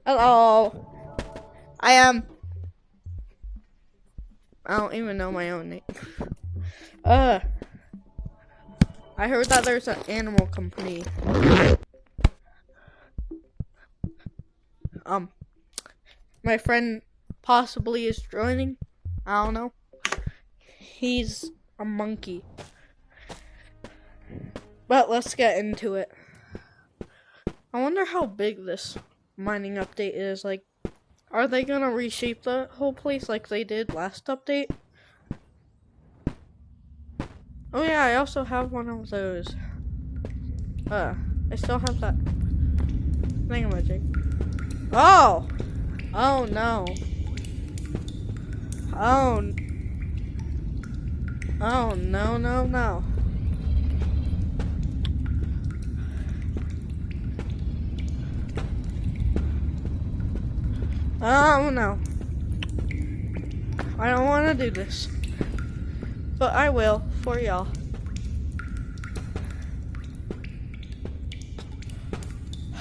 Hello. I don't even know my own name. I heard that there's an animal company. My friend possibly is joining. I don't know. He's a monkey. But let's get into it. I wonder how big this mining update is. Like, are they gonna reshape the whole place like they did last update? Oh yeah, I also have one of those. I still have that thingamajig. Oh! Oh no. Oh no. Oh no. I don't want to do this. But I will, for y'all.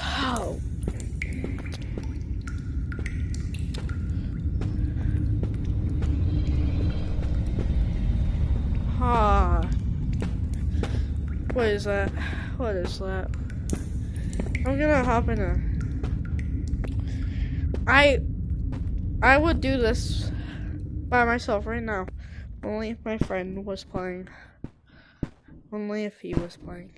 Oh. What is that? What is that? I'm gonna hop in a... I would do this by myself right now. Only if my friend was playing. Only if he was playing.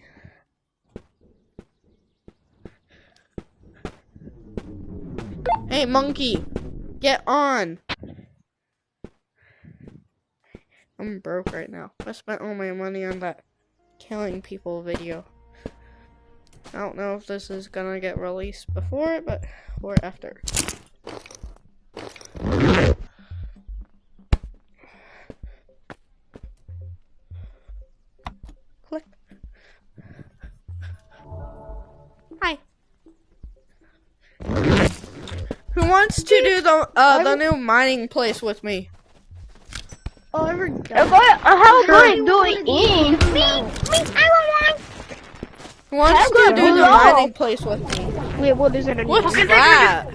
Hey, monkey! Get on! I'm broke right now. I spent all my money on that killing people video. I don't know if this is gonna get released before it, but or after. Click. Hi. Who wants to do the new mining place with me? Oh, I forgot. How do I do it in? Me, I want one. Who wants to do the mining place with me? Wait, what is it? What's that?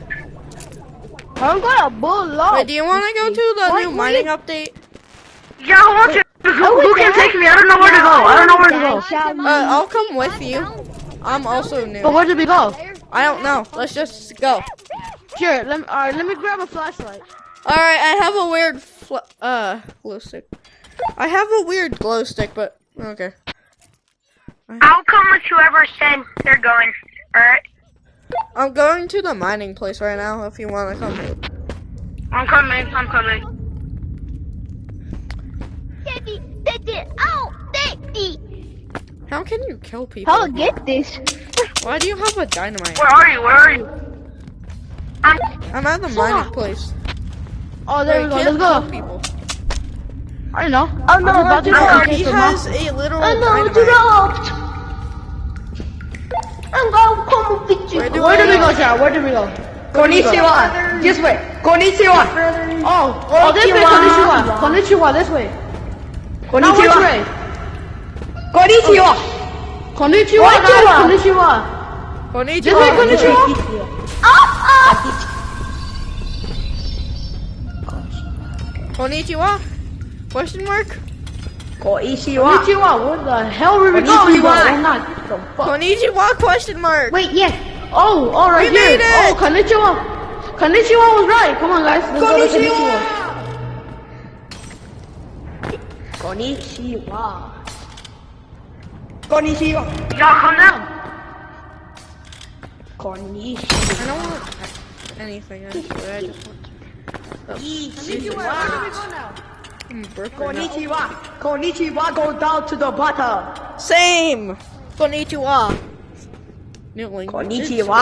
I'm gonna bull up. Wait, do you want to go to the new mining update? Yeah, I want to. Who can take me? I don't know where to go. I'll come with you. I'm also new. But where did we go? I don't know. Let's just go. Sure. Let me grab a flashlight. All right, I have a weird glow stick. I have a weird glow stick, but okay. I'll come with whoever said they're going. All right. I'm going to the mining place right now. If you want to come. I'm coming. How can you kill people? I'll get this. Why do you have a dynamite? Where are you? I'm at the mining place. Oh, there we go. Let's go. People. I know. Oh no, He has a literal dynamite. I'm gonna come with you. Where do we go, Chad? Where do we go? Konnichiwa. This way. Konnichiwa. Oh, this way. Konnichiwa, this way. Konnichiwa. Which way? Konnichiwa. Konnichiwa. Konnichiwa. This way, konnichiwa. Konnichiwa? Question mark? Konnichiwa. What the hell are we going? Konnichiwa? Question mark. Wait, yes. Oh, all right. We made it. Oh, konnichiwa. Konnichiwa was right. Come on, guys. Let's go to konnichiwa. Konnichiwa. Y'all come down. Konnichiwa. I don't want anything actually. I just want Konnichiwa, go down to the bottom. Same! Konnichiwa. New language. Konnichiwa.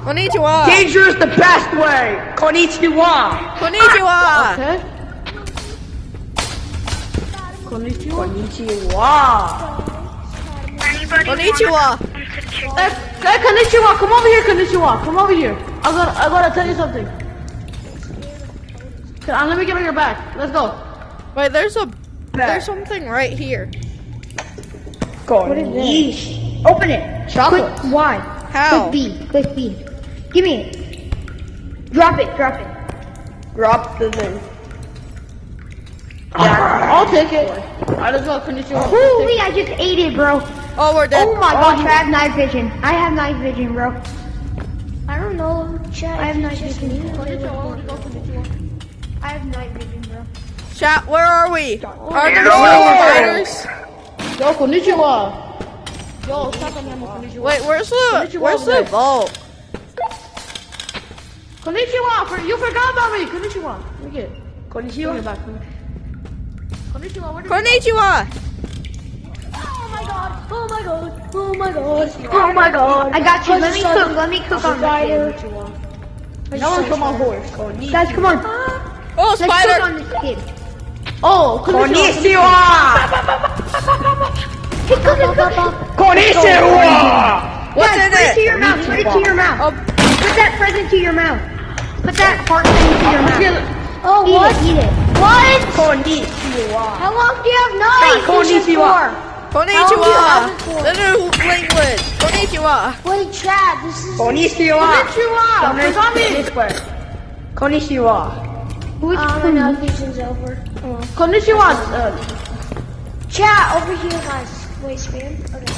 Konnichiwa. Danger is the best way. Konnichiwa. Konnichiwa. Okay. Konnichiwa. Hey, konnichiwa. Come over here, konnichiwa. Come over here. I gotta tell you something. Let me get on your back. Let's go. Wait, there's something right here. What is this? Open it. Chocolate. Why? How? Click B. Click B. Give me it. Drop it. Drop it. Drop the thing. I'll take it. I just want to finish your Holy, I just ate it, bro. Oh, we're dead. Oh my gosh, I have night vision. I have night vision, bro. I don't know, chat. I have night Just vision. me. I have night vision, bro. Chat, where are we? Are there Yo. spiders? Yo, konnichiwa. Yo, stop on him, konnichiwa. Wait, where's the over there. vault? Konnichiwa, you forgot about me. Konnichiwa. Look it. Konnichiwa. Back. Konnichiwa, where did Konnichiwa! Oh my god. Oh my god. Oh my god. Oh my god. I got you. Let me cook. Let me cook on this kid. Now I'm from my horse. Guys, come on. Oh, Let's cook spider! on this kid. Oh, Konnichiwa. Hey, cook it, cook it. Konnichiwa. What's Guys, in put it to it? your mouth. Put it to your mouth. Oh, Put that present to your mouth. Put that part thing to your mouth. Oh, Eat what? it. Eat it. What? Konnichiwa. How long do you have knives? Konnichiwa. konnichiwa! The new language! Konnichiwa! Wait, Chad, this is... Konnichiwa. Konnichiwa. Konnichiwa. Who's my night vision's over. Konnichiwa. Chat, over here, guys. Wait, spam? Okay.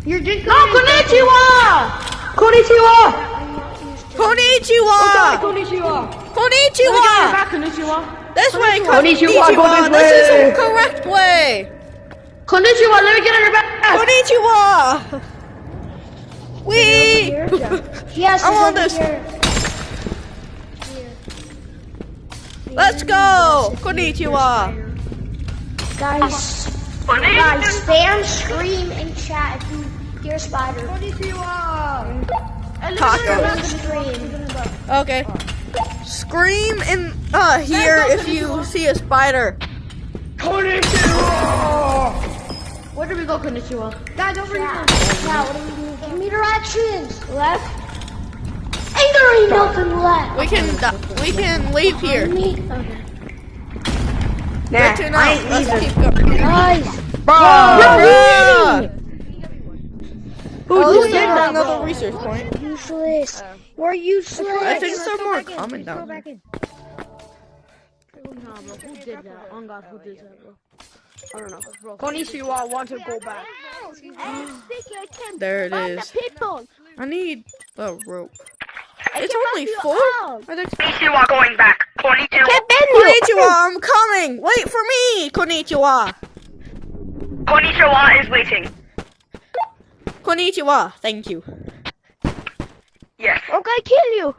You're just No, konnichiwa. Konnichiwa. I'm not used to Konnichiwa! Konnichiwa. Konnichiwa! Back, konnichiwa. This way, Konnichiwa, go this This is way. the correct way! Konnichiwa, let me get on your back. Konnichiwa! Wee! Yes, I want it's this. over here. Let's go! Konnichiwa! Guys, spam, scream, and chat if you hear a spider. Taco. Scream. Okay. Scream in here if you see a spider. Where do we go, konnichiwa? Guys, over here. Chat, what do we do? Give me directions. Left. Ain't there ain't nothing left. We can leave here. Me? Okay. Good to know. I ain't Let's either. keep going. Guys, Bruh! Oh, Who this did is that, another bro? research point. useless. We're useless. I think they're more common down there. Nah, bro, who did that? On God, who did that, bro? I don't know. Konnichiwa, want to go back. There it is. I need the rope. It's only 4? I think. Konnichiwa, going back. Konnichiwa. Konnichiwa, I'm coming! Wait for me! Konnichiwa! Konnichiwa is waiting. Konnichiwa, thank you. Yes. I'm gonna kill you.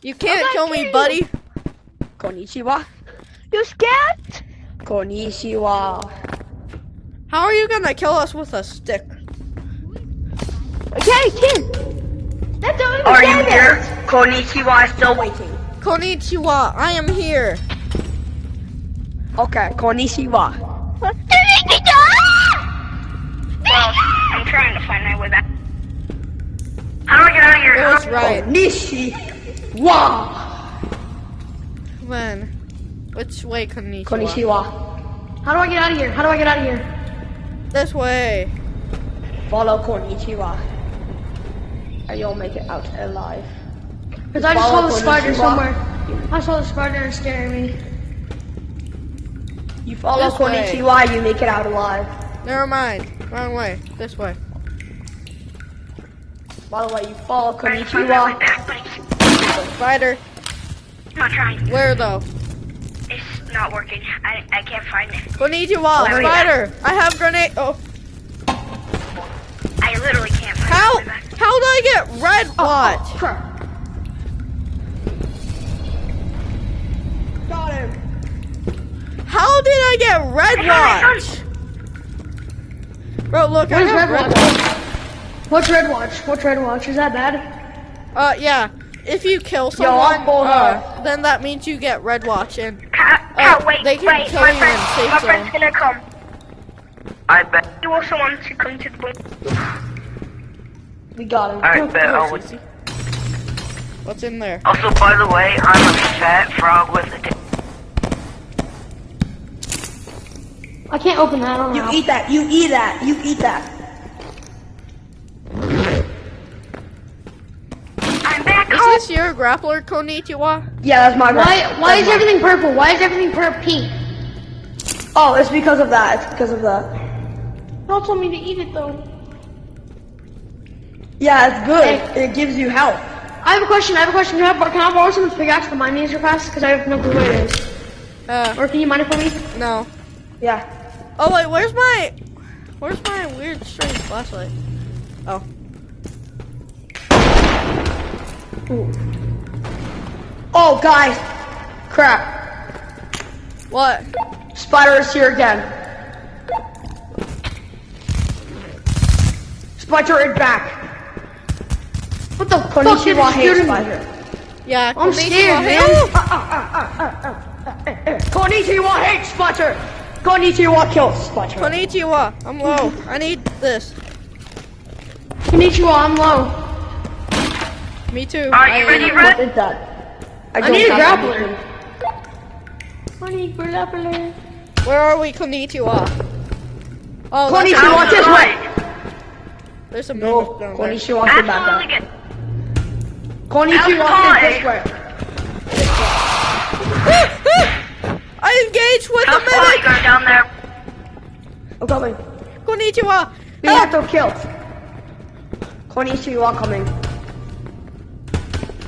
You can't kill me, buddy. Konnichiwa. You scared? Konnichiwa. How are you gonna kill us with a stick? Okay, kill. That's all I'm Are you saying. here? Konnichiwa is still waiting. Konnichiwa, I am here. Okay, konnichiwa. Well, I'm trying to find my way back. How do I get out of here? It was right. Konnichiwa. When? Which way, Konnichiwa? Konnichiwa. How do I get out of here? How do I get out of here? This way. Follow Konnichiwa. And you'll make it out alive. Because I just Follow saw the spider konnichiwa. somewhere. I saw the spider scaring me. You follow This way. Konnichiwa, you make it out alive. Never mind. Wrong way. This way. By the way, you follow Konnichiwa. Spider. Not trying. Where though? It's not working. I can't find it. Konnichiwa, Where are you spider. I have grenade. Oh, I literally can't find how? it. How did I get red watch? Crap. Got him. How did I get red watch? Bro, look, I Where's have Red red Watch? watch. What's Red Watch? What's Red Watch? Is that bad? Yeah. If you kill I'll someone, pull her. then that means you get red watch, and Wait, they can wait, kill my you friend, in safe my zone. friend's gonna come. I bet. You also want to come to the boat. We got him. Alright, bet Oh, I'll win. easy. What's in there? Also, by the way, I'm a fat frog with a dick. I can't open that. I don't know. You eat that. You eat that. You eat that. this your grappler, Konnichiwa? Yeah, that's my grappler. Why is everything purple? Why is everything pink? Oh, it's because of that. It's because of that. Y'all told me to eat it though. Yeah, it's good. It gives you health. I have a question. Can I borrow someone's pickaxe to mine these real fast? Because I have no clue where it is. Or can you mine it for me? No. Yeah. Oh wait, where's my weird strange flashlight? Oh. Oh, guys. Crap. What? Spider is here again. Spider is back. What the fuck? Konnichiwa hates Spider. Yeah, I'm scared, man. Konnichiwa hates Spider. Konnichiwa kills Spider. Konnichiwa, I'm low. I need this. Konnichiwa, I'm low. Me too. Are you ready, What Red? is that? I need a don't have grappler. anything. I need a grappler. Where are we, Konnichiwa? Oh, that's Konnichiwa, this way. There's a No, mimic down there. Konnichiwa, sit back Absolutely down. good. Konnichiwa, Outside. this way. I engaged with How a far you mimic! go down there? I'm coming. Konnichiwa! We have to kill. Konnichiwa coming.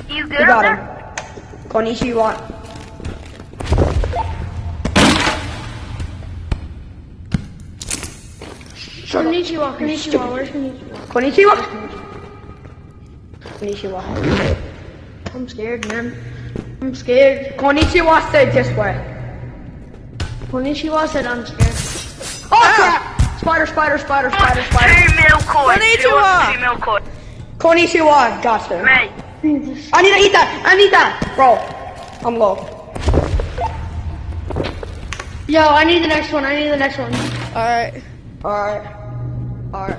You We good got up him. there? Konnichiwa. Konnichiwa, where's Konnichiwa? Konnichiwa. Konnichiwa. I'm scared, man. I'm scared. Konnichiwa said this way. Konnichiwa said I'm scared. Oh crap! Spider, spider, spider, spider, spider. 2 mil coins. Konnichiwa. 2 mil coins. Konnichiwa, gotcha. Mate. I need to eat that. I need that. Bro, I'm low. Yo, I need the next one. Alright. Alright. Alright.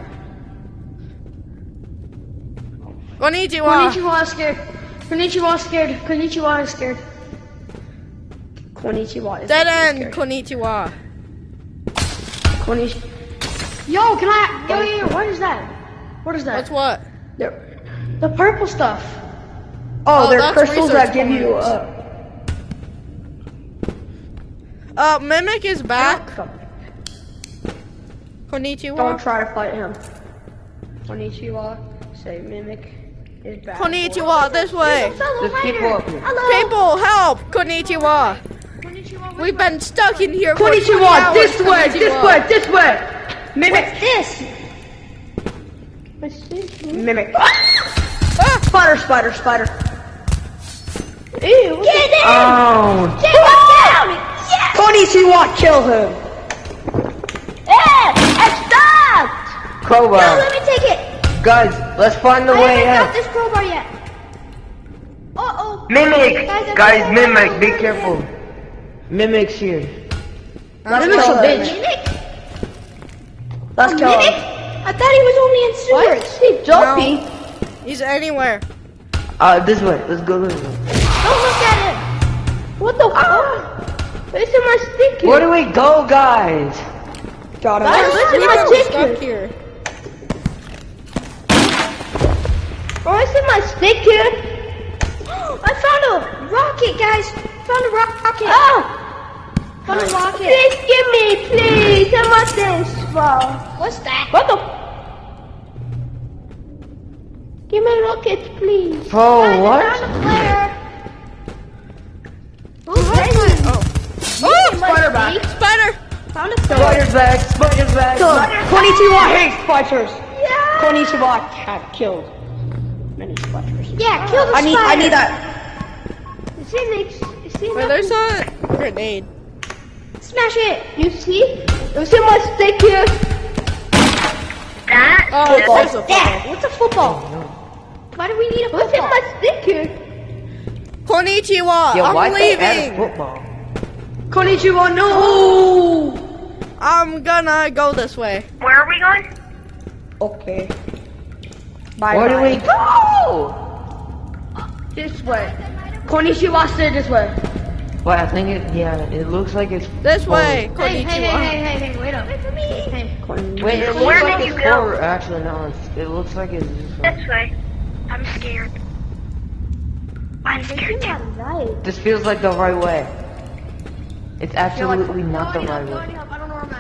Konnichiwa! Konnichiwa is scared. Konnichiwa is scared. Konnichiwa is scared. Konnichiwa is Dead end, scared. Konnichiwa. Konnichiwa. Yo, can I? Yo, what is that? What is that? What's what? The purple stuff. Oh, they're that's crystals that research give you points. Mimic is back. Konnichiwa. Don't try to fight him. Konnichiwa. Say mimic is back. Konnichiwa, this way. There's people up here. People, help! Konnichiwa. We've been stuck in here for 20 Konnichiwa, hours. this way, this Konnichiwa. way, this way. Mimic. Mimic. Ah! Spider, spider, spider. Ew. Get in! Oh. Get him down! Yes! Konnichiwa, kill him. Yeah! I stopped! No, Crowbar. let me take it! Guys, let's find the I way haven't got out. this crowbar yet. Uh-oh. Mimic! Guys, Guys, Mimic, be careful. Mimic's here. Let's Mimic's kill a him. bitch. Mimic? Let's kill Mimic? him. I thought he was only in sewers. Hey, Dopey. He's anywhere. This way. Let's go this way. Don't look at him. What the fuck? It's in my stick here. Where do we go, guys? Got him. Guys, listen to my We're stick stuck here. here. Oh, it's in my stick here. I found a rocket, guys. Found a rocket. Oh! Found a rocket. Please give me, please. I'm not this far. What's that? What the? Give me rockets, please. Oh, Found what? a flare. Oh, Spider back. spider! Found a flare. Spider's back. Spider's back. Konnichiwa hates spiders. Yeah. Konnichiwa have killed many spiders. Yeah, kill the I spider. need that. Wait, there's a grenade. Smash it. You see? It's in my stick here. That Oh, is there's a That. football. What's a football? Why do we need a What's in football? my stick here? Konnichiwa, Yeah, I'm why'd they add a leaving. football? Konnichiwa, no. I'm gonna go this way. where are we going? Okay. Bye. Where do we go? This way. Konnichiwa, stay this way. Well, I think it looks like it's... This way, Oh. Konnichiwa. Hey, wait up. Wait for me. Wait, it Where looks like did you it's go? forward. Actually, no, it looks like it's this way. This way. I'm scared. I'm scared too. Right. This feels like the right way. It's absolutely not the right way. I don't know where I'm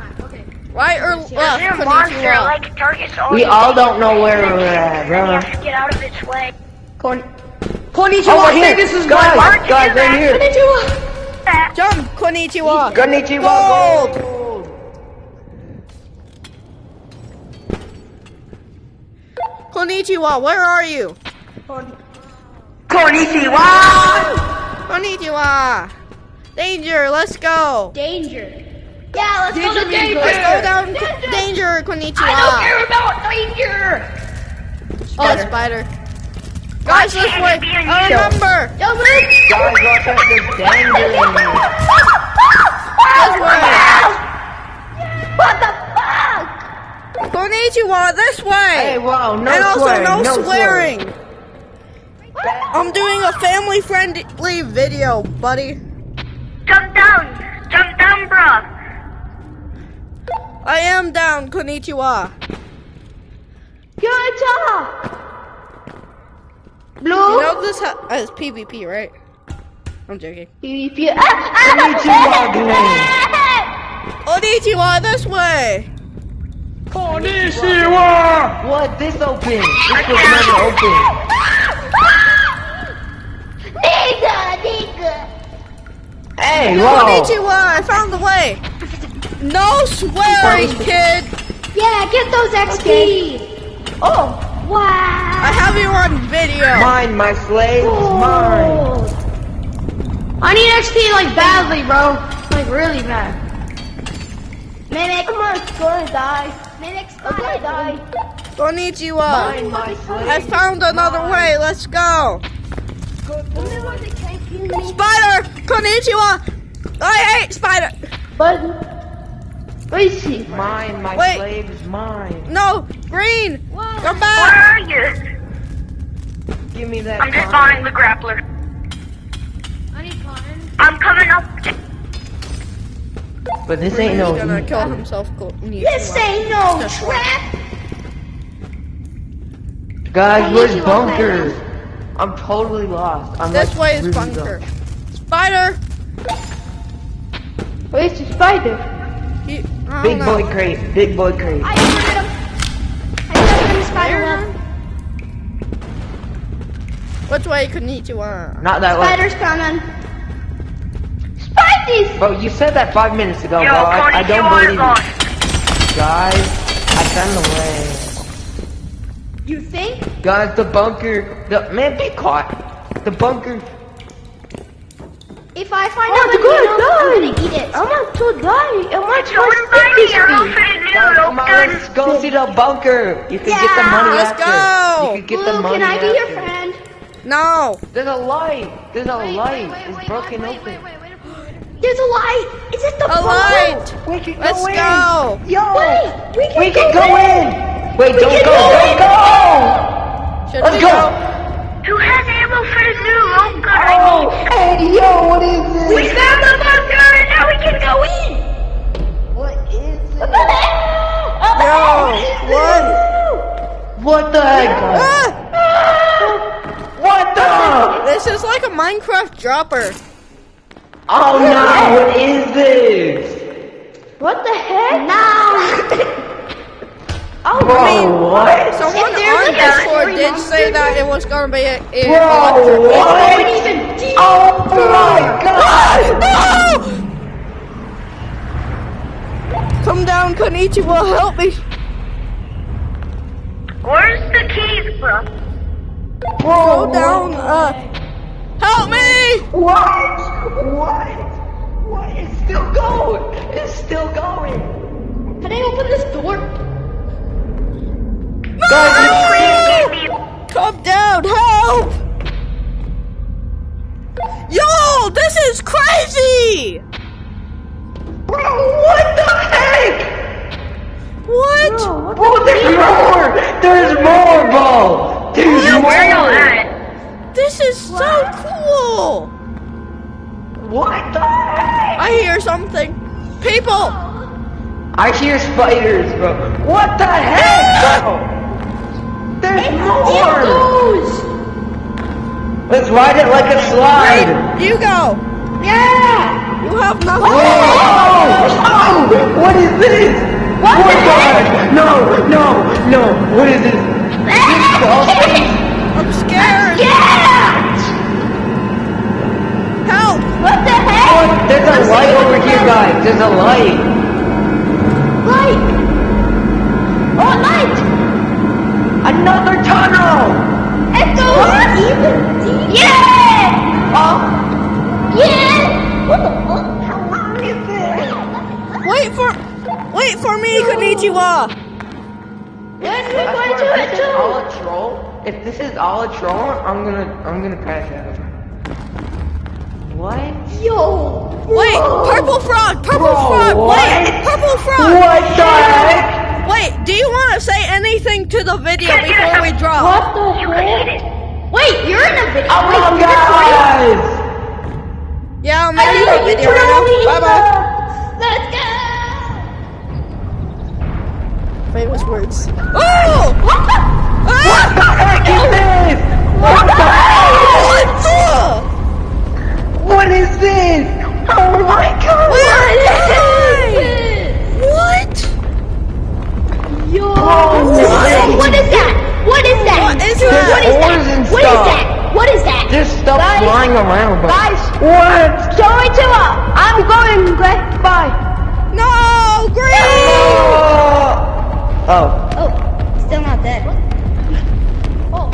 at. Okay. Right or left? Is there a monster Konnichiwa. like targets all We you all things, don't know where and we're then at, you have bro. to get out of its way. Konnichiwa, Oh, I here. think this is Guys, good. Why don't you guys, do right that? here. Jump, konnichiwa. Konnichiwa. Gold. Konnichiwa, where are you? Konnichiwa. Konnichiwa. Danger, let's go. Danger. Yeah, let's go to danger. Let's go down. Danger, konnichiwa. I don't care about danger. Oh, spider. Guys, this can't way. it be a I needle? remember. Don't move. Guys, watch out, there's danger in here. This way. What the fuck? Konnichiwa, this way. Hey, wow, no and also swearing, no no swearing. I'm doing a family-friendly video, buddy. Jump down, bruh. I am down, konnichiwa. Good job. You know this is PvP, right? I'm joking. Konnichiwa, Glenn. Konnichiwa, this way. Konnichiwa. What? This open. This was never open. Nigga. Hey, whoa. Konnichiwa, I found the way. No swearing, kid. Yeah, get those XP. Oh, wow. I have you on video. Mine, my slaves, mine. I need XP like badly, bro. Like really bad. Mimic, I'm gonna die. Mimic's gonna die. Konnichiwa. Mine, my slaves. I found another way. Let's go. Spider, konnichiwa. I hate spider. Mine, my Wait. slaves, mine. No, green. Come Where back. are you? Give me that. I'm just cotton. spawning the grappler. I'm coming up. But this ain't no. He's gonna kill himself. Konnichiwa. This ain't no trap. Guys, where's bunker? I'm totally lost. I'm This like way is really bunker. lost. Spider. Where's the spider? I don't Big know. boy crate. Big boy crate. I heard him. I got him spider web. Which way, konnichiwa? Not that way. Spider's coming. Spidey's. Bro, you said that 5 minutes ago, Yo, bro. I don't Konnichiwa is believe lost. it. Guys, I found the way. You think? Guys, the bunker. Man, be caught. The bunker. If I find out the needle, I'm gonna eat it. I'm about to die. I'm about Don't buy me a little fitted Guys, noodle. come on, let's go see the bunker. You can get the Yeah, money let's after. go. You can get the Blue, money can I be your after. friend? No. There's a light. There's a light. It's broken open. There's a light. Is it the A bunker? light. We can Let's go in. go. Yo, Wait, we can go in. Wait, don't go. Don't go. Should Let's we go. Who has ammo for the noodle? Oh god, I Oh, need. hey, yo, what is this? We found the bunker and now we can go in. What is it? Yo, what? What the heck? guys? Ah, What the? this is like a Minecraft dropper. Oh no, what is this? What the heck? Oh, bro, what? Someone on a Discord scary did say that it was gonna be a Bro, what? Oh my god! Come down, konnichiwa, help me. Where's the keys, bro? Go down, help me! What? What? It's still going. It's still going. Can I open this door? Come down, help! Yo, this is crazy! Bro, what the heck? What? Bro, there's more! There's more, bro! There's Where you more! at? This is so cool! What the heck? I hear something. People! I hear spiders, bro. What the heck, bro? There's more! Let's ride it like a slide. You go. Yeah! You have nothing. Oh! What is this? What the God! heck? No! What is this? I'm scared. Yeah! Help. What the heck? There's a light over here, guys. There's a light. Light! Oh, light! Another tunnel. It goes even deeper. Yeah! Oh, Yeah! What the fuck? How long is this? Wait for me, Konnichiwa. When we going to it too? all a troll. If this is all a troll, I'm gonna crash out. What? Yo! Wait, purple frog. what? Wait, purple frog. What the heck? Wait, do you want to say anything to the video before we drop? What the heck? Wait, you're in a video. Oh, Wait, guys! Yeah, I'll make a video right now. Bye bye. Let's go! Famous words. Oh! What the? What the heck is this? What the heck? What is this? Oh my god! What? Yo! What? What is that? What is that? What is There's that? What is oars and that? What is stuff. that? What is that? There's stuff Guys, flying around, bro. Guys, What? going to I'm going. Bye. No, green. Oh, Oh, still not dead. Oh.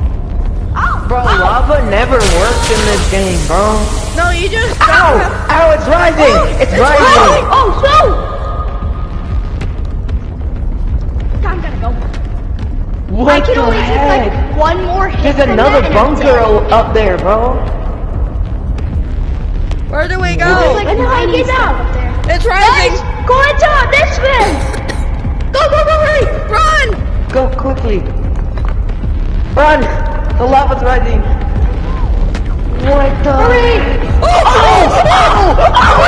Oh. bro, lava never works in this game, bro. No, you just. Ow! Ow, it's rising! It's rising! Oh, so. I'm gonna go. What I can the only take heck? like one more hit. There's from another that and I'm bunker dead. up there, bro. Where do we There's go? like mining stuff up there. It's rising. Guys, go into this one. Go, hurry. Run! Go quickly. Run! The lava's rising. What the heck? Oh!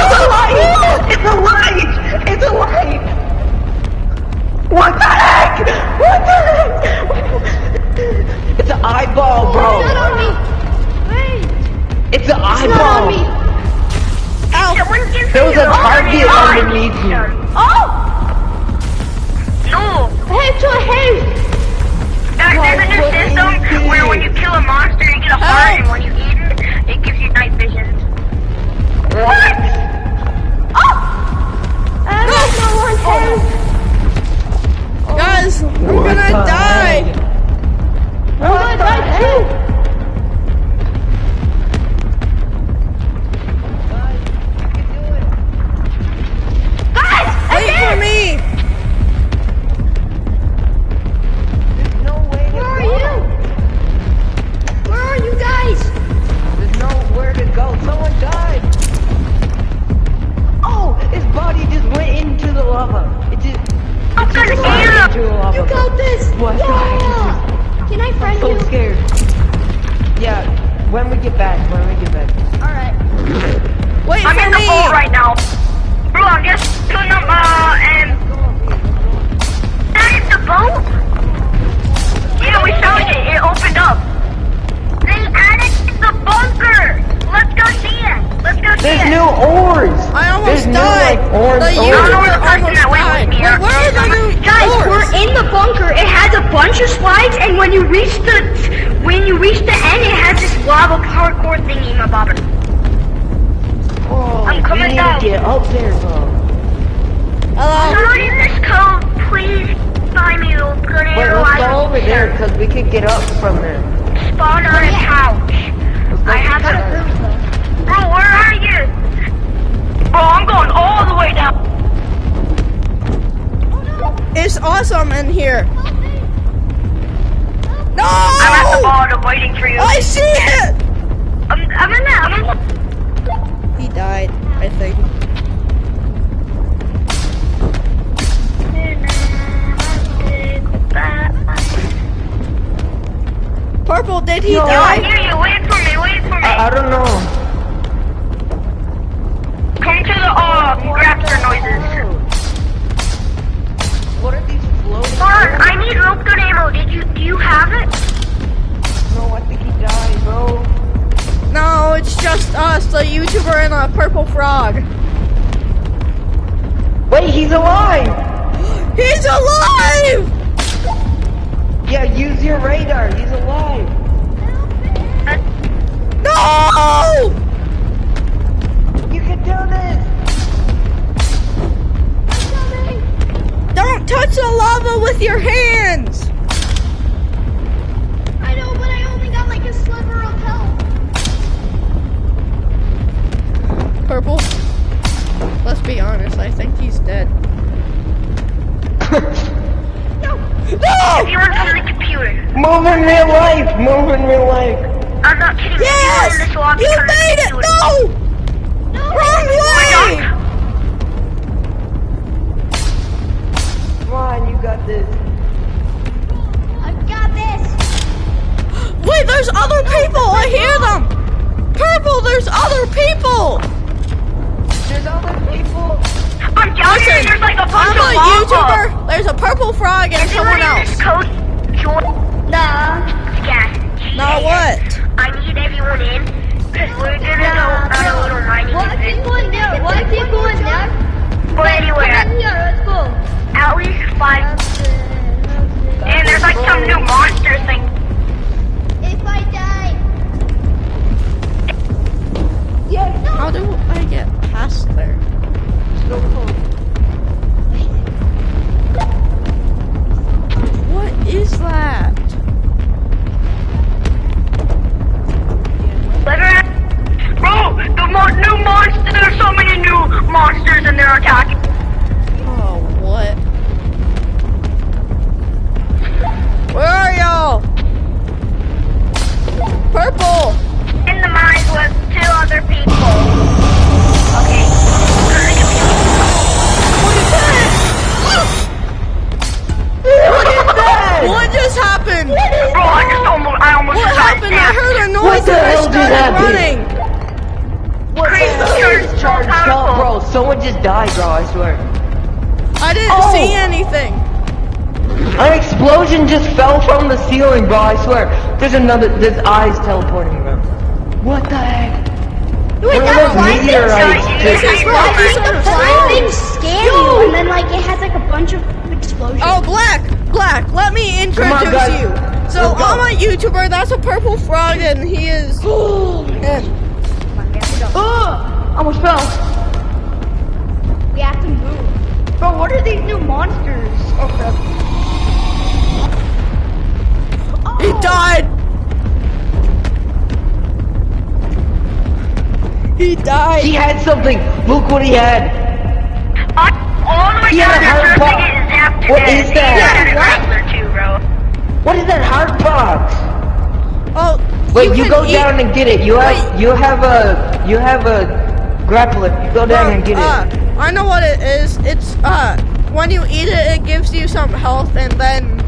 It's a light! It's a light! It's a light! What the heck? What the heck? It's an eyeball, bro. It's not on me. Wait. It's an It's not on eyeball. me. Someone gives There was me a target underneath you. Oh! No. Hey. There's a new system where when you kill a monster, you get a heart, and when you eat it, it gives you night vision. What? Oh! I don't know one help. Guys, I'm gonna die. I'm gonna die too. Guys, Wait for me. There's no way to where are go. you? Where are you guys? There's nowhere to go. Someone died. Oh, his body just went into the lava. It just I'm gonna went eat into the lava. You got this. What? Yeah. Can I friend So you? scared. Yeah, when we get back. All right. Wait I'm for in the me. boat right now. Bro, I'm just putting up, and... That is the boat? Yeah, we found it. It opened up. They added the bunker. Let's go see it. Let's go see There's it. new oars. I almost There's died. new, like, orange The oars. YouTuber person almost that went died. with me. Wait, where are the new Guys, doors? we're in the bunker. It has a bunch of slides, and when you reach the end, it has this lava parkour thingy, my bobber. Oh, I'm coming we need down. to get up there, bro. Hello. Somebody in this code, please buy me a good Wait, arrow. let's go over there, because we could get up from there. Spawn on a couch. I have to... Bro, where are you? Bro, I'm going all the way down. It's awesome in here. No! I'm at the bottom waiting for you. I see it! I'm in there. He died, I think. Purple, did he I die? hear you. Wait for me. I don't know. Come to the raptor noises. What are these floating? Hold on, I need rope gun ammo. Do you have it? No, I think he died, bro. No, it's just us, the YouTuber and a purple frog. Wait, he's alive! He's alive! Yeah, use your radar. He's alive. No! You can do this. Don't touch the lava with your hands! I know, but I only got like a sliver of health. Purple? Let's be honest, I think he's dead. No! If you run from the computer. Move in real life. Move in real life. I'm not kidding. Yes! If you run in this lobby You from the made it! computer. No! Wrong way! Come on, you got this. I got this. Wait, there's other people! I hear them! Purple, there's other people! There's other people. I'm down here and there's like a bunch I'm of a lava. YouTuber, there's a purple frog and someone else. This code, Nah. yes. Now what? I need everyone in, because we're gonna go on a little mining What event. people in there? What people in there? But anyway, Come in here, let's go. at least 5, and there's like some new monster thing. If I die. How do I get past there? What is that? Bro, the new monster, there's so many new monsters and they're attacking. Oh, what? Where are y'all? Purple! In the mines with 2 other people. Okay. What is that? What just happened? Bro, I almost What got happened? I stabbed. heard a noise What the and I hell did started happen? running. What the hell? Charged so Charged up, powerful. bro. Someone just died, bro. I swear. I didn't Oh. see anything. An explosion just fell from the ceiling, bro. I swear. There's eyes teleporting, bro. What the heck? Wait, One of that's those why meteorites This just- is why these are flying things frogs. scan you, and then like it has like a bunch of explosions. Oh, Black, let me introduce guys. you. So Let's go. I'm a YouTuber. That's a purple frog, and he is. and Almost fell. We have to move. Bro, what are these new monsters? Oh crap. he died. He died. He had something. Look what he had. All the way He down had a there, heart surfing box. it is zapped What to death. is that? He had a grappler too, bro. What is that heart box? Oh, Wait, you can go eat- down and get it. You have a grappler. You go down and get it. I know what it is. It's when you eat it, it gives you some health, and then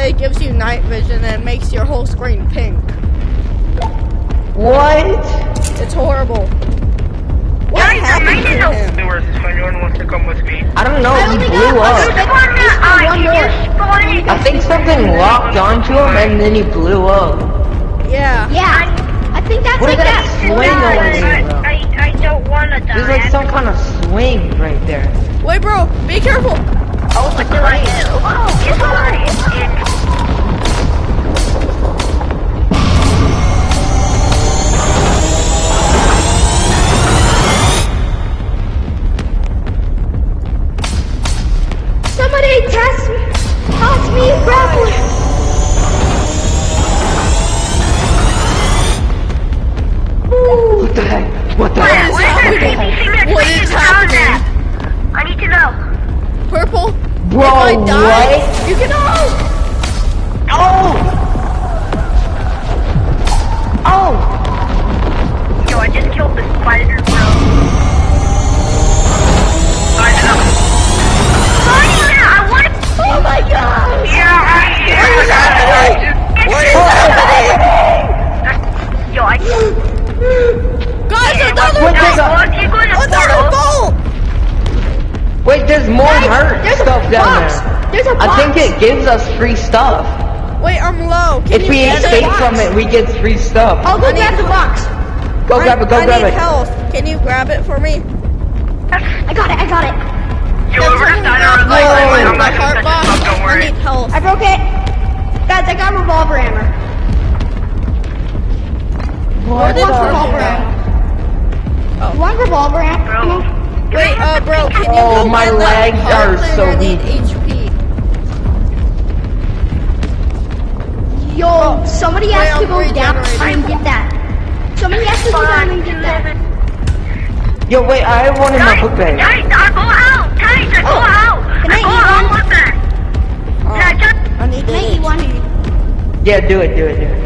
it gives you night vision and makes your whole screen pink. What? It's horrible. What Guys, happened I made to it him? doors if anyone wants to come with me. I don't know. He only blew got There's up. one that one you more. spotted. I think something locked onto him and then he blew up. Yeah. Yeah, I think that's What is like that swing over there? I don't want to die. There's like some kind of swing right there. Wait, bro, be careful. Oh, the It's alright. somebody toss me a grappler. What the heck? What the What heck? is What is happening? that? What is happening? I need to know. Purple? Bro, if I die, what? you can. Oh! Oh! Yo, I just killed the spider, bro. I know. Oh yeah, I want to. Oh my god! Yeah, What is happening? What is happening? Yo, I. Guys, another What bolt! the- You go to the Another portal. bolt! Wait, there's more hurt There's a stuff down box. there. There's a I box. think it gives us free stuff. Wait, I'm low. Can If you we get escape it? from it, we get free stuff. I'll go I grab need- the box. Go grab it, go I grab need it. health. Can you grab it for me? I got it, I got it. Yo, we're gonna die on My I'm not heart gonna touch box. this stuff, don't I worry. need health. I broke it. Guys, I got revolver ammo. What Who wants revolver the ammo? You want revolver ammo? Bro. Wait, bro, can you Oh, go my get that legs are health so and I need weak. HP. Yo, somebody has to I'm go down regenerating. and get that. Somebody has to go down and get that. Yo, wait, I have one in my book bag. Guys, go out! Guys, go out! Can I Go eat out one? with that! Yeah, just I need Can I an eat one? HP. Yeah, do it, do it, do it.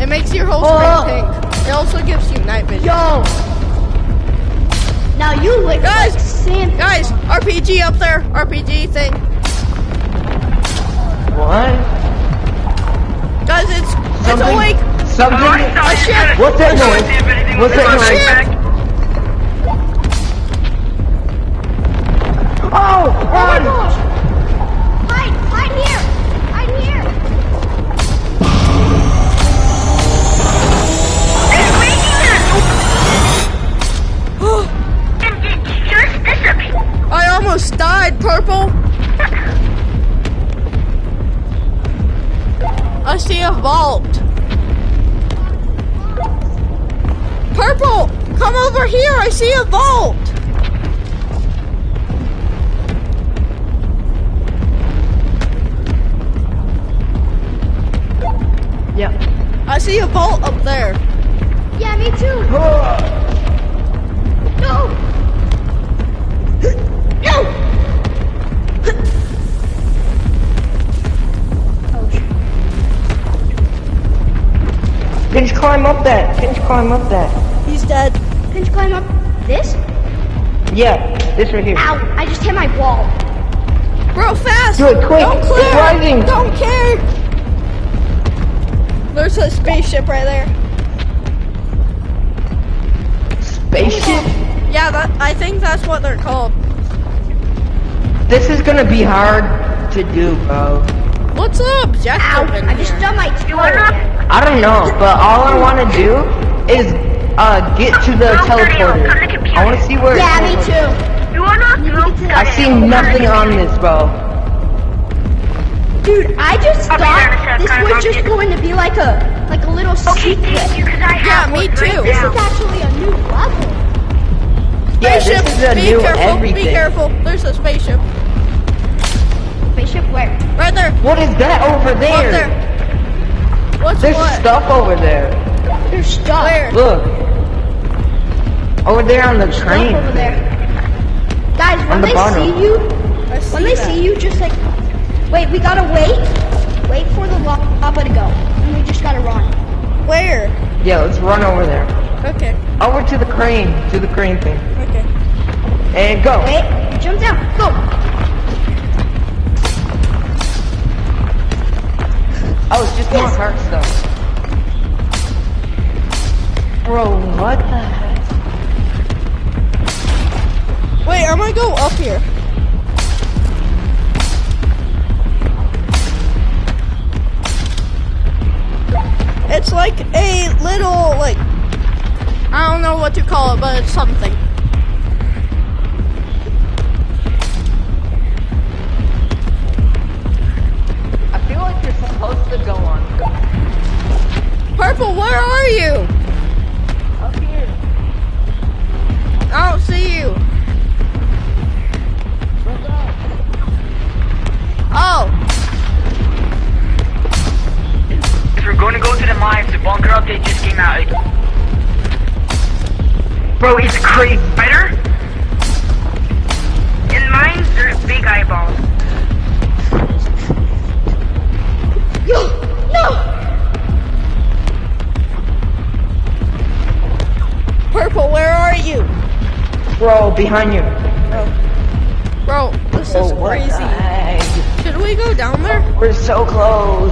It makes your whole Oh. screen pink. It also gives you night vision. Yo. Now you look Guys, like Sam. Guys, RPG up there. RPG thing. What? Guys, it's Something? awake. Something? A ship. What's that noise? What's that noise? Oh, Oh my run! gosh. Hide here. Hide here. just disappear. I almost died, Purple. I see a vault. Purple, come over here. I see a vault. Yeah. I see a vault up there. Yeah, me too. No. No. Pinch, climb up that. Pinch, climb up that. He's dead. Can you climb up this? Yeah, this right here. Ow, I just hit my wall. Bro, fast. Do it quick. Don't clear. It's rising. Don't care. There's a spaceship right there. Spaceship? Yeah, I think that's what they're called. This is gonna be hard to do, bro. What's the objective Ow, in I just here? done my toe again. I don't know, but all I want to do is get to the teleporter. I want to see where. Yeah, me it's too. You wanna do I see nothing on this, bro. Dude, I just I'll be there in a thought sec, this guys, was I'll just get it. going to be like a little Okay, secret. thank you, because I Yeah, have me one right too. This now. is actually a new level. Yeah, Spaceship, this is a be new careful, everything. be careful. There's a spaceship. Spaceship where? Right there. What is that over Up there? there. What's There's what? stuff over there. There's stuff. Where? Look. Over there on the Stuff train. over there. Guys, when the they bottom. see you, I see when they that. see you, just like, wait, we gotta wait for the lava to go, and we just gotta run. Where? Yeah, let's run over there. Okay, Over to the crane thing. okay. And go. Wait, jump down, go. Oh, it's just more Yes. heart stuff. Bro, what the heck? Wait, I'm gonna go up here. It's like a little, like, I don't know what to call it, but it's something. I feel like you're supposed to go on. Purple, where are you? Up here. I don't see you. Oh, If we're going to go to the mines, the bunker update just came out. Bro, it's crazy. Spider? In mines, there's big eyeballs. No. Purple, where are you? Bro, behind you. Bro, this is Oh, what the crazy. heck? Should we go down there? We're so close.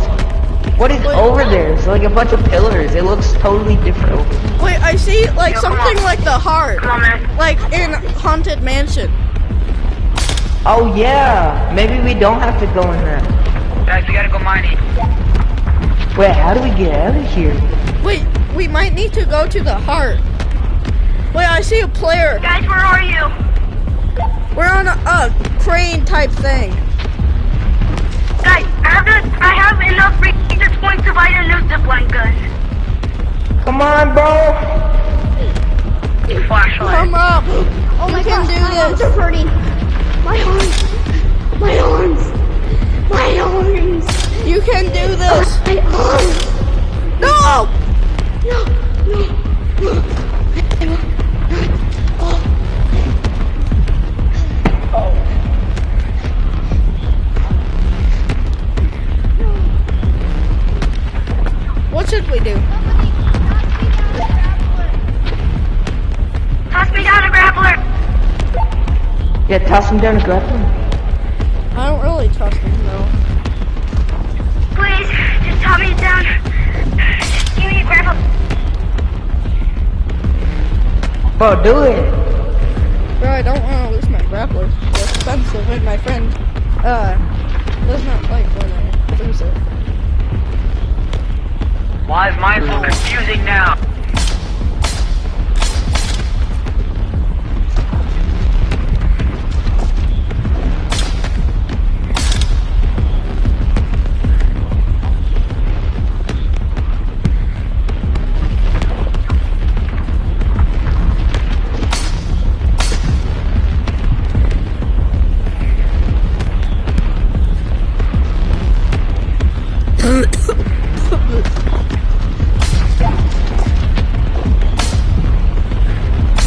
What is Wait. over there? It's like a bunch of pillars. It looks totally different over there. Wait, I see like Yo, come something on. like the heart, Come on, man. like in Haunted Mansion. Oh yeah, maybe we don't have to go in there. Guys, we gotta go mining. Wait, how do we get out of here? Wait, we might need to go to the heart. Wait, I see a player. Guys, where are you? We're on a crane type thing. Guys, I have enough research points to buy a new zipline gun. Come on, bro. Flashlight. Come up. Oh my You can gosh, do my arms this. are hurting. My arms. My arms. My arms. You can do this. My arms. No! No, no, no. I will not. Oh. What should we do? Toss me down a grappler. Yeah, toss him down and grab him. I don't really trust him, though. Please, just toss me down. Just give me a grapple. Bro, do it. Bro, I don't want to lose my grappler. They're expensive, and my friend, does not like when I lose it. Why is mine so confusing now?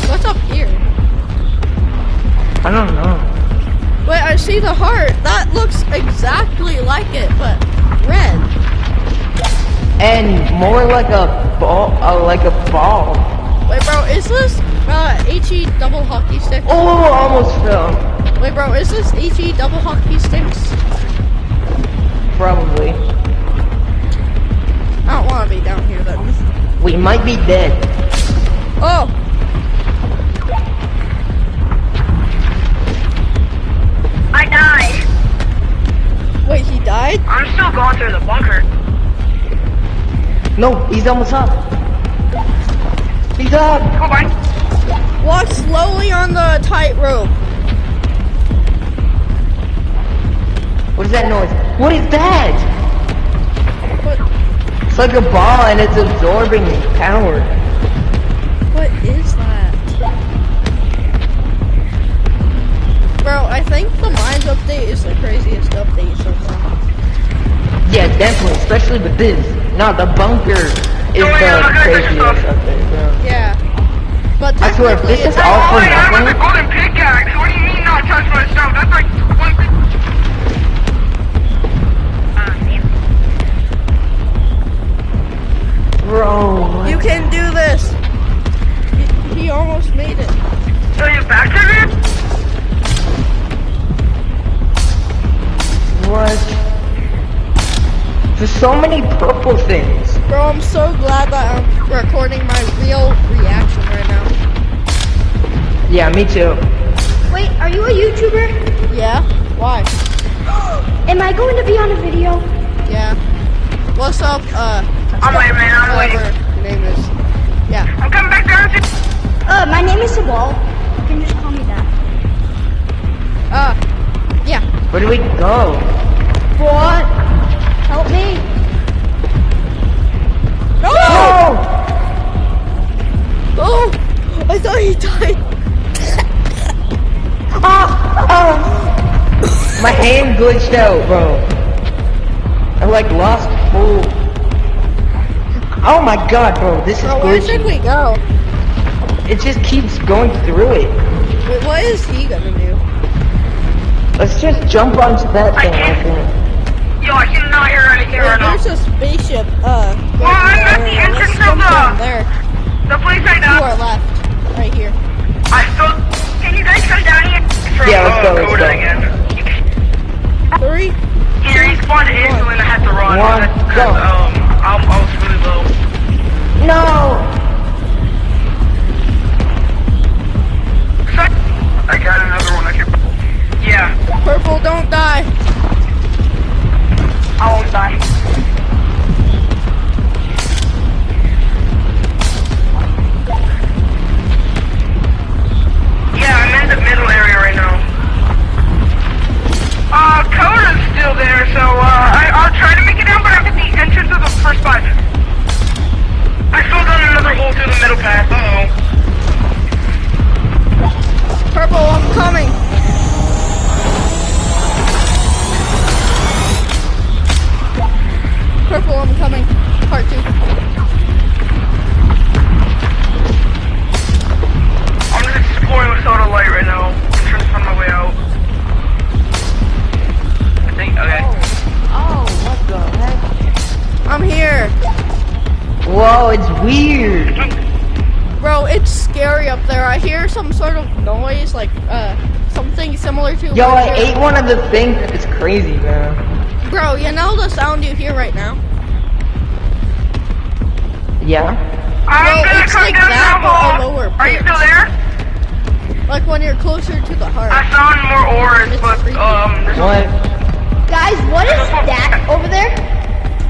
What's up here? I don't know. Wait, I see the heart. That looks exactly like it, but red. And more like a ball, Wait, bro, is this HE double hockey stick? Oh, almost fell. Wait, bro, is this HE double hockey sticks? Probably. I don't want to be down here then. We might be dead. Oh, I died. wait, he died? I'm still going through the bunker. No, he's almost up. He's up. Come on. Walk slowly on the tightrope. What is that noise? What is that? What? It's like a ball and it's absorbing power. What is that? Bro, I think the Mines update is the craziest update so far. Yeah, definitely, especially with this. No, the bunker is yeah, the look at this craziest stuff. update, bro. Yeah. But I swear, if technically this is it's all Oh, for I have a nothing, golden pickaxe. What do you mean not touch my stuff? That's like 20. bro. You can do this. He almost made it. So you back to this? What? There's so many purple things. Bro, I'm so glad that I'm recording my real reaction right now. Yeah, me too. Wait, are you a YouTuber? Yeah? Why? Am I going to be on a video? Yeah. What's up, I'm waiting, man. I'm whatever waiting. your name is. Yeah. I'm coming back down to. My name is Sabal. You can just call me that. Yeah. Where do we go? What? Help me. No! Oh! Oh! I thought he died. My hand glitched out, bro. I like lost full. Oh my god, bro, this is Bro, where should glitchy. we go? It just keeps going through it. Wait, what is he gonna do? Let's just jump onto that I thing, I can't. think. Yo, I cannot hear anything right now. There's a spaceship, Well, I'm at the entrance of down there. the place I To know. our left. Right here. I still. Can you guys come down here? Yeah, let's go, let's Coda go. again. 3. He respawned instantly and I had to run. One, Because, go. I was really low. No! I got another one. I can. Yeah, Purple, don't die. I won't die. go through the middle path. Uh-oh. Purple, I'm coming. Purple, I'm coming. Part 2. I'm just exploring with soda light right now. I'm trying to find my way out. I think, okay. Oh, what the heck? I'm here. Whoa, it's weird. Bro, it's scary up there. I hear some sort of noise, like, something similar to... Yo, I ate one of the things. It's crazy, man. Bro, you know the sound you hear right now? Yeah. I'm Well, gonna it's come like down that, the but a hall. lower Are you pitch. still there? Like when you're closer to the heart. I found more ores, It's but, creepy. there's What? Guys, what is that over there?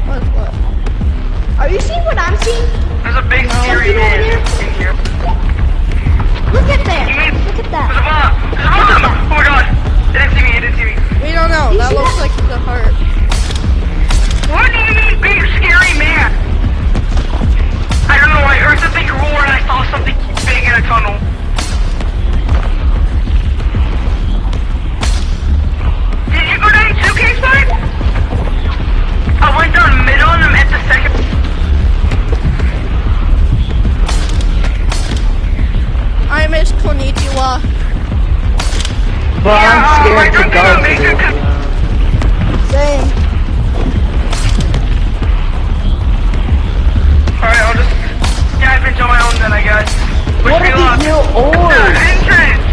What? Are you seeing what I'm seeing? there's a big scary Something over man there? in here. Look at there. Look at that. There's a bomb! There's a bomb! Oh my god! It didn't see me, it didn't see me. We don't know. That looks like the heart. What do you mean, big scary man? I don't know, I heard something roar and I saw something big in a tunnel. Did you go down 2K side? I went down middle and I'm at the second. I miss Konnichiwa. But Yeah, I'm my scared to drink go gonna to make this. it. Same. Alright, I'll just dive into my own then, I guess. Wish What me are luck. these new The ores? entrance!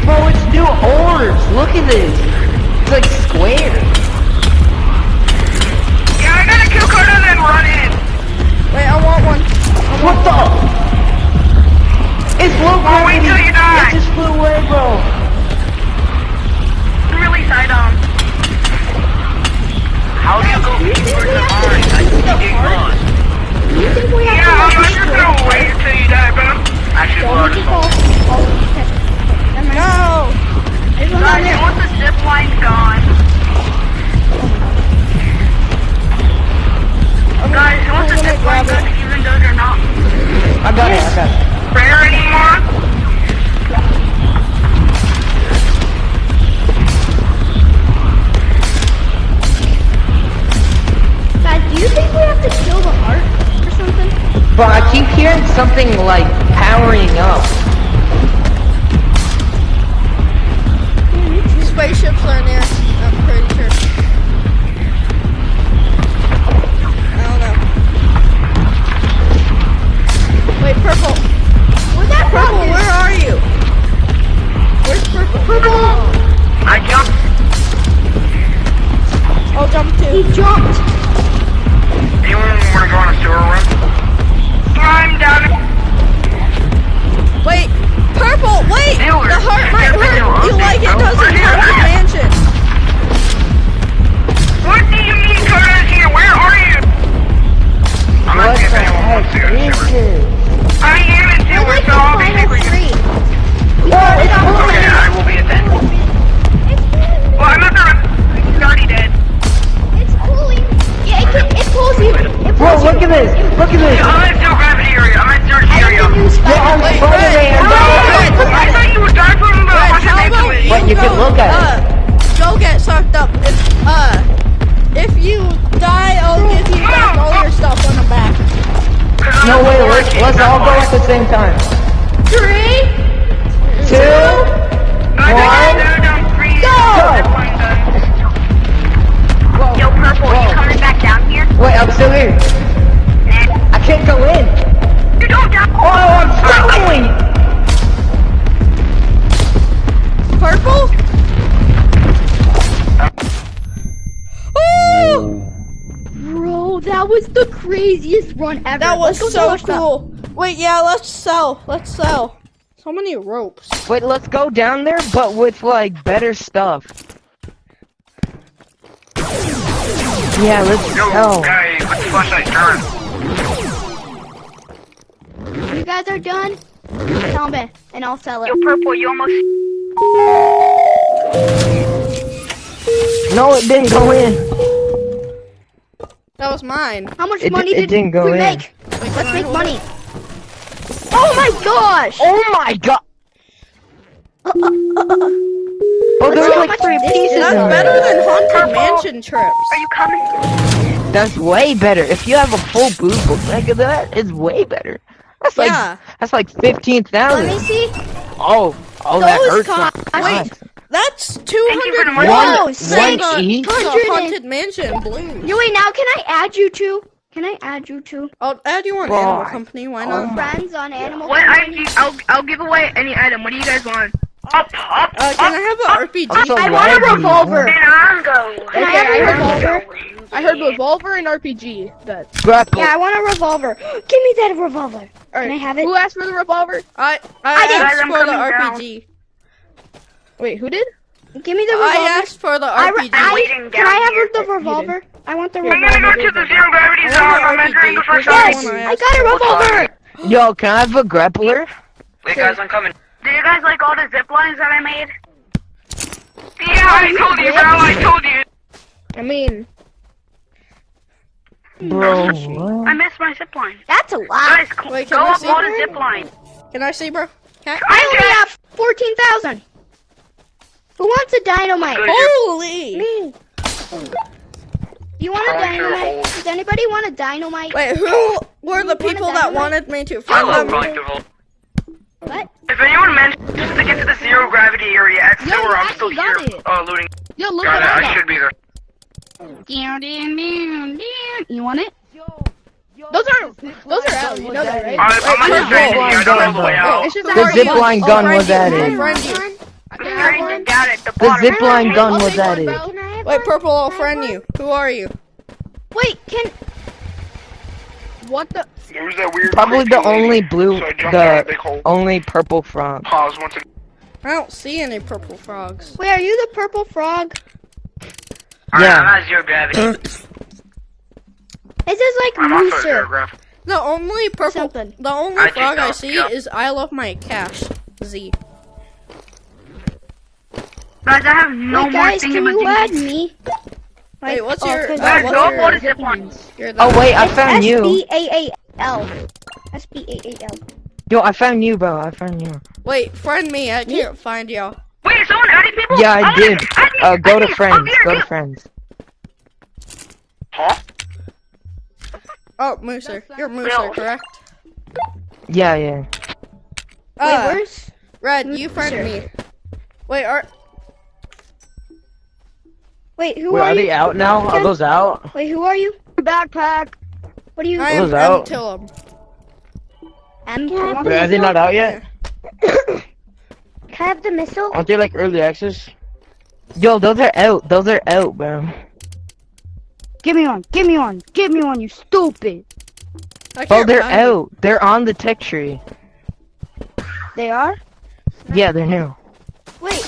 Bro, it's new ores. Look at this. It's like square. Yeah, I gotta kill Carter and then run in. Wait, I want one. What the? It's low Oh, wait till you die. It just flew away, bro. Release item. How do you go deeper to mine? I get gone. Yeah, I'm just gonna wait until you die, bro. Actually, blood is all. No! Guys, once the zip line's gone. Guys, once the zip line's gone, even though they're not I got it. rare anymore. Guys, do you think we have to kill the heart or something? But I keep hearing something like powering up. Spaceships are near. I'm pretty sure. I don't know. Wait, Purple. Where's that Purple, from? where are you? Where's Purple? I jumped. I'll jump He too. jumped. Anyone wanna go on a sewer run? I'm down. Wait, Purple, wait! Taylor, The heart might Taylor, hurt you like it does in Haunted Mansion. What do you mean Carter's here? Where are you? I'm What not the seeing if anyone wants to go to heck sewer. is this? I am in We're sewer, like so the I'll be final quickly. three. Whoa, it's Okay, I will be attending. Well, I'm not the already dead. It's cooling. Yeah, it pulls you. It Bro, pulls look you. at this. Look at this. I'm in zero gravity area. I'm in zero I area. can use Yo, I'm Wait, Spider-Man, Red, bro. Red, I thought you would die from Red, Haunted how Mansion about wave. But you can look at Go get sucked up. If you die, I'll give you back all your stuff when I'm back. No, wait, let's all go at the same time. 3, 2, Yo, Purple, you coming back down here? wait, I'm still here. I can't go in. You don't die. Oh, I'm struggling. Purple? Ooh! Bro, that was the craziest run ever. That was Let's go so sell our stuff. cool. Wait, yeah, let's sell. Let's sell. So many ropes. Wait, let's go down there, but with like better stuff. Yeah, let's Yo, go. guys, what's the flashlight turn? You guys are done? Tell me, and I'll sell it. Yo, Purple, you almost... No, it didn't go in. That was mine. How much It money didn't did go we in. make? Wait, Let's can I make hold money. it? Oh my gosh! Oh my god! Oh, Let's there see were how like much 3 this pieces is. That's in better there. than Haunted Mansion trips. Are you coming? That's way better. If you have a full boost book like that, it's way better. That's like Yeah. that's like Let me 15,000. see. Oh, that Those hurts. cost- Wait. That's Thank you for the 200 money. Whoa, One six each? the hundred and- Haunted Mansion blues. You wait, now can I add you two? Can I add you two? I'll add you on Why? Animal Company. Why not? Friends on Animal What Company? I'll give away any item. What do you guys want? Up. Can I have an RPG? Also, I want a laggy. revolver. Binango. Can I have a revolver? I heard revolver and RPG. That. Grapple. Yeah, I want a revolver. Give me that revolver. All Can right. I have it? Who asked for the revolver? I did. asked I'm for the coming down. RPG. Wait, who did? Give me the revolver. I asked for the RPG. waiting Can down I here. have the revolver? I want the I'm revolver. gonna go to the zero gravity I zone. want I'm the entering the RPG. first That's Yes, the one zone. I I asked got a revolver. Yo, can I have a grappler? Wait, guys, I'm coming. Do you guys like all the zip lines that I made? Yeah, I told you, bro. I told you. I mean, Bro, I missed my zip line. That's a lot. Guys, Wait, go can I up see all the that? zip lines. Can I see, bro? Can I only have 14,000. Who wants a dynamite? Good. Holy! Me. You want a I want your dynamite? hole. Does anybody want a dynamite? Wait, who were the people that dynamite? wanted me to I find love them? Collectible. What? If anyone mentions to get to the zero gravity area at Yo, sewer, I I'm still actually here. got it. Looting. yo, look Got at it. I that. should be there. You want it? Those are out. You know that, right? I'm Wait, not saying I don't know the way Oh, out. it's just The that zip hard. line I'll gun friend was you. added. I'll friend you. Straight down at the The bottom. zip line gun I'll was take one, added. bro. Can I have Wait, one? Purple, I'll friend you. Who are you? Wait, can... What the? There was that weird. Probably the creepy lady, only blue, so I jumped out of the the big hole. only purple frog. Pause once again. I don't see any purple frogs. Wait, are you the purple frog? Alright, Yeah. I'm at zero gravity. This is like I'm also at zero Mooser. gravity. The only purple, Something. the only I just frog I don't- see yeah. is I love my cash. Z. Guys, I have no Wait, more guys, can you add thingamajiggies. me? Wait, what's oh, your? 'cause Guys, what's go up all your? the zip lines. You're the, Oh wait, I It's found you. S-B-A-A-L. S-B-A-A-L. Yo, I found you, bro. I found you. Wait, friend me. I can't find y'all. Wait, is someone adding people? Yeah, I did. Go to Up friends. here, Go to dude. friends. Huh? Oh, Mooser. You're Mooser, Bill. correct? Yeah, yeah. Wait, where's... Red, you friend Mooser? me. Wait, Wait, who Wait, are are you? they out now? Are those out? Wait, who are you? Backpack. What are you? I Those am out. Tillum. M. Wait, are they not out yet? Can I have the missile? Aren't they like early access? Yo, those are out. Those are out, bro. Give me one. Give me one. Give me one, you stupid. I Oh, can't they're find you. out. They're on the tech tree. They are? Yeah, they're new. Wait.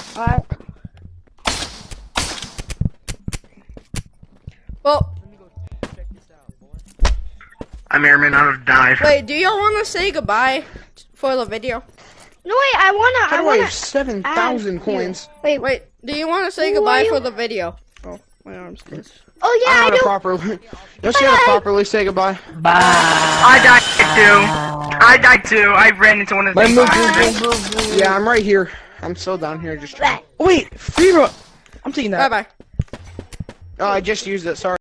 Well, I'm airman out of dive. wait, do y'all want to say goodbye for the video? No, wait, I wanna... 7,000 add coins. Wait, Wait, do you want to say Who goodbye are you? for the video? Oh, my arm's closed. oh yeah, I I know how to do. properly. Don't you know how to properly say goodbye? Bye. I died too. I ran into one of the things. Yeah, I'm right here. I'm so down here just trying. Wait, free run. I'm taking that. Bye bye. Oh, I just used it. Sorry.